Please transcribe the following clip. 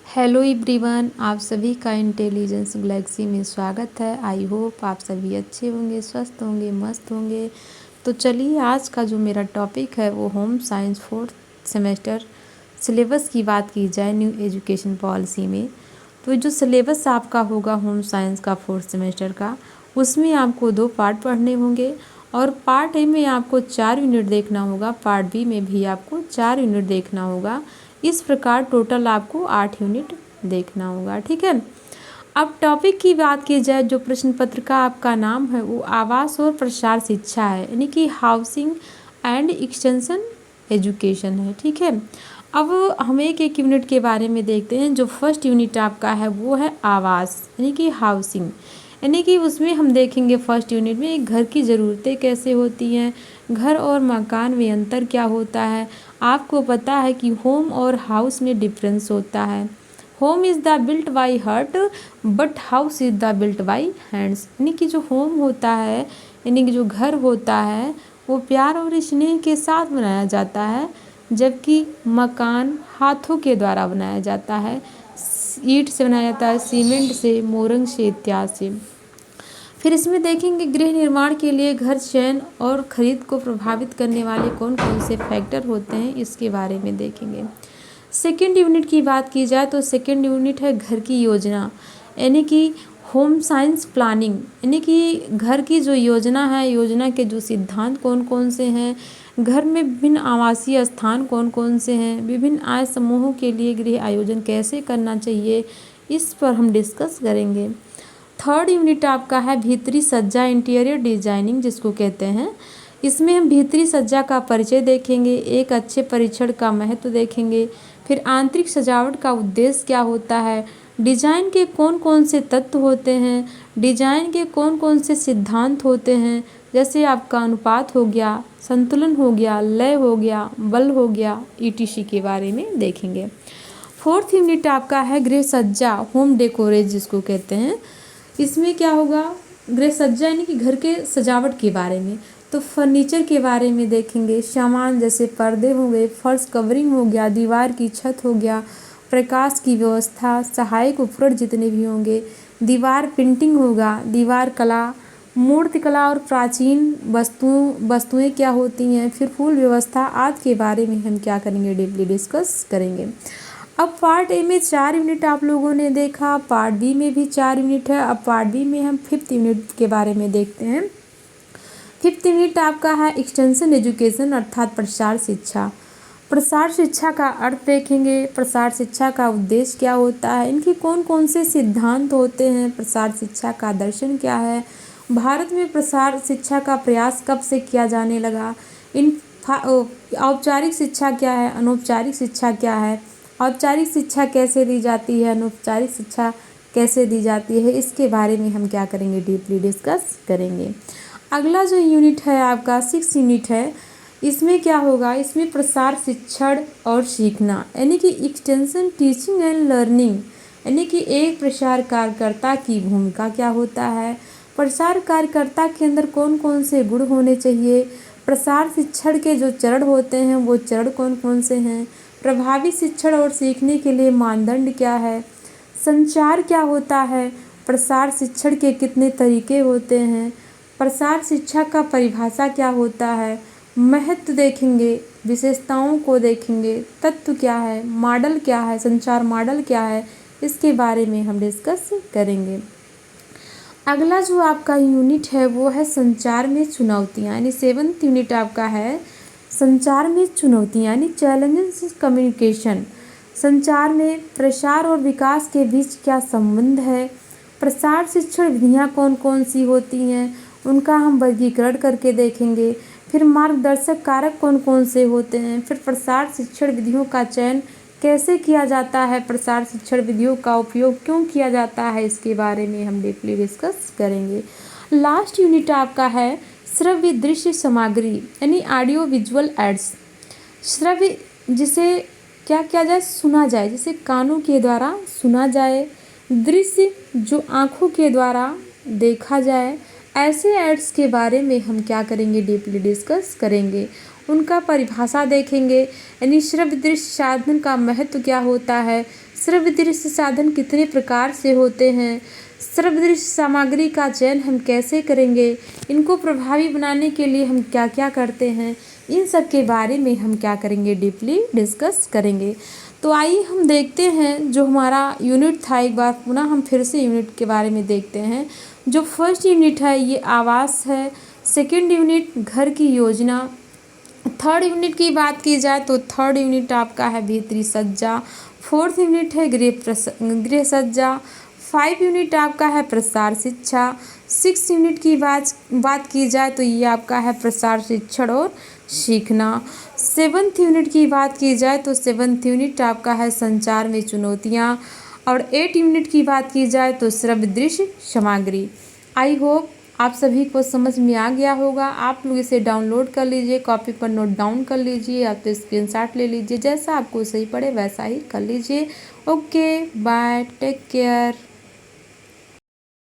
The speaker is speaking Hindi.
हेलो एवरीवन, आप सभी का इंटेलिजेंस गैलेक्सी में स्वागत है। आई होप आप सभी अच्छे होंगे, स्वस्थ होंगे, मस्त होंगे। तो चलिए, आज का जो मेरा टॉपिक है वो home science fourth semester syllabus की बात की जाए न्यू एजुकेशन पॉलिसी में। तो जो सिलेबस आपका होगा होम साइंस का फोर्थ सेमेस्टर का, उसमें आपको 2 पार्ट पढ़ने होंगे और पार्ट ए में आपको 4 यूनिट देखना होगा, पार्ट बी में भी आपको 4 यूनिट देखना होगा। इस प्रकार टोटल आपको 8 यूनिट देखना होगा, ठीक है। अब टॉपिक की बात की जाए, जो प्रश्न पत्र का आपका नाम है वो आवास और प्रसार शिक्षा है, यानी कि हाउसिंग एंड एक्सटेंशन एजुकेशन है, ठीक है। अब हम एक एक यूनिट के बारे में देखते हैं। जो फर्स्ट यूनिट आपका है वो है आवास, यानी कि हाउसिंग, यानी कि उसमें हम देखेंगे फर्स्ट यूनिट में एक घर की ज़रूरतें कैसे होती हैं, घर और मकान में अंतर क्या होता है। आपको पता है कि होम और हाउस में डिफरेंस होता है। Home is the built by heart but house is the built by hands, यानी कि जो होम होता है, यानी कि जो घर होता है वो प्यार और स्नेह के साथ बनाया जाता है, जबकि मकान हाथों के द्वारा बनाया जाता है। ईंट से बनाया जाता है, सीमेंट से, मोरंग से, इत्यादि से। फिर इसमें देखेंगे गृह निर्माण के लिए घर चयन और खरीद को प्रभावित करने वाले कौन कौन से फैक्टर होते हैं, इसके बारे में देखेंगे। सेकेंड यूनिट की बात की जाए तो सेकेंड यूनिट है घर की योजना, यानी कि होम साइंस प्लानिंग, यानी कि घर की जो योजना है, योजना के जो सिद्धांत कौन कौन से हैं, घर में विभिन्न आवासीय स्थान कौन कौन से हैं, विभिन्न आय समूहों के लिए गृह आयोजन कैसे करना चाहिए, इस पर हम डिस्कस करेंगे। थर्ड यूनिट आपका है भीतरी सज्जा, इंटीरियर डिजाइनिंग जिसको कहते हैं। इसमें हम भीतरी सज्जा का परिचय देखेंगे, एक अच्छे परीक्षण का महत्व देखेंगे, फिर आंतरिक सजावट का उद्देश्य क्या होता है, डिजाइन के कौन कौन से तत्व होते हैं, डिजाइन के कौन कौन से सिद्धांत होते हैं, जैसे आपका अनुपात हो गया, संतुलन हो गया, लय हो गया, बल हो गया, ईटीसी के बारे में देखेंगे। फोर्थ यूनिट आपका है गृह सज्जा, होम डेकोरेज जिसको कहते हैं। इसमें क्या होगा, गृह सज्जा यानी कि घर के सजावट के बारे में। तो फर्नीचर के बारे में देखेंगे, सामान जैसे पर्दे हो गए, फर्श कवरिंग हो गया, दीवार की छत हो गया, प्रकाश की व्यवस्था, सहायक उपकरण जितने भी होंगे, दीवार पेंटिंग होगा, दीवार कला, मूर्ति कला और प्राचीन वस्तुएं क्या होती हैं, फिर फूल व्यवस्था आदि के बारे में हम क्या करेंगे, डीपली डिस्कस करेंगे। अब पार्ट ए में 4 यूनिट आप लोगों ने देखा, पार्ट बी में भी 4 यूनिट है। अब पार्ट बी में हम 5th यूनिट के बारे में देखते हैं। 5th यूनिट आपका है एक्सटेंशन एजुकेशन, अर्थात प्रसार शिक्षा। प्रसार शिक्षा का अर्थ देखेंगे, प्रसार शिक्षा का उद्देश्य क्या होता है, इनके कौन कौन से सिद्धांत होते हैं, प्रसार शिक्षा का दर्शन क्या है, भारत में प्रसार शिक्षा का प्रयास कब से किया जाने लगा, औपचारिक शिक्षा क्या है, अनौपचारिक शिक्षा क्या है, औपचारिक शिक्षा कैसे दी जाती है, अनौपचारिक शिक्षा कैसे दी जाती है, इसके बारे में हम क्या करेंगे, डीपली डिस्कस करेंगे। अगला जो यूनिट है आपका 6th यूनिट है। इसमें क्या होगा, इसमें प्रसार शिक्षण और सीखना, यानी कि एक्सटेंशन टीचिंग एंड लर्निंग, यानी कि एक प्रसार कार्यकर्ता की भूमिका क्या होता है, प्रसार कार्यकर्ता के अंदर कौन कौन से गुण होने चाहिए, प्रसार शिक्षण के जो चरण होते हैं वो चरण कौन कौन से हैं, प्रभावी शिक्षण और सीखने के लिए मानदंड क्या है, संचार क्या होता है, प्रसार शिक्षण के कितने तरीके होते हैं, प्रसार शिक्षा का परिभाषा क्या होता है, महत्व देखेंगे, विशेषताओं को देखेंगे, तत्व क्या है, मॉडल क्या है, संचार मॉडल क्या है, इसके बारे में हम डिस्कस करेंगे। अगला जो आपका यूनिट है वो है संचार में चुनौतियाँ, यानी 7th यूनिट आपका है संचार में चुनौतियाँ, यानी चैलेंजेस कम्युनिकेशन। संचार में प्रसार और विकास के बीच क्या संबंध है, प्रसार शिक्षण विधियाँ कौन कौन सी होती हैं, उनका हम वर्गीकरण करके देखेंगे, फिर मार्गदर्शक कारक कौन कौन से होते हैं, फिर प्रसार शिक्षण विधियों का चयन कैसे किया जाता है, प्रसार शिक्षण विधियों का उपयोग क्यों किया जाता है, इसके बारे में हम डीपली डिस्कस करेंगे। लास्ट यूनिट आपका है श्रव्य दृश्य सामग्री, यानी ऑडियो विजुअल एड्स। श्रव्य जिसे क्या किया जाए, सुना जाए, जिसे कानों के द्वारा सुना जाए, दृश्य जो आँखों के द्वारा देखा जाए, ऐसे एड्स के बारे में हम क्या करेंगे, डीपली डिस्कस करेंगे, उनका परिभाषा देखेंगे, यानी श्रव्य दृश्य साधन का महत्व क्या होता है, श्रव्य दृश्य साधन कितने प्रकार से होते हैं, श्रव्य दृश्य सामग्री का चयन हम कैसे करेंगे, इनको प्रभावी बनाने के लिए हम क्या क्या करते हैं, इन सब के बारे में हम क्या करेंगे, डीपली डिस्कस करेंगे। तो आइए हम देखते हैं जो हमारा यूनिट था, एक बार पुनः हम फिर से यूनिट के बारे में देखते हैं। जो फर्स्ट यूनिट है ये आवास है, सेकंड यूनिट घर की योजना, थर्ड यूनिट की बात की जाए तो थर्ड यूनिट आपका है भीतरी सज्जा, फोर्थ यूनिट है गृह सज्जा, 5 यूनिट आपका है प्रसार शिक्षा, 6 यूनिट की बात की जाए तो ये आपका है प्रसार शिक्षण और सीखना, 7th यूनिट की बात की जाए तो 7th यूनिट आपका है संचार में चुनौतियाँ, और 8 यूनिट की बात की जाए तो श्रव्य दृश्य सामग्री। आई होप आप सभी को समझ में आ गया होगा। आप लोग इसे डाउनलोड कर लीजिए, कॉपी पर नोट डाउन कर लीजिए, आप तो स्क्रीनशॉट ले लीजिए, जैसा आपको सही पड़े वैसा ही कर लीजिए। Okay bye, take care.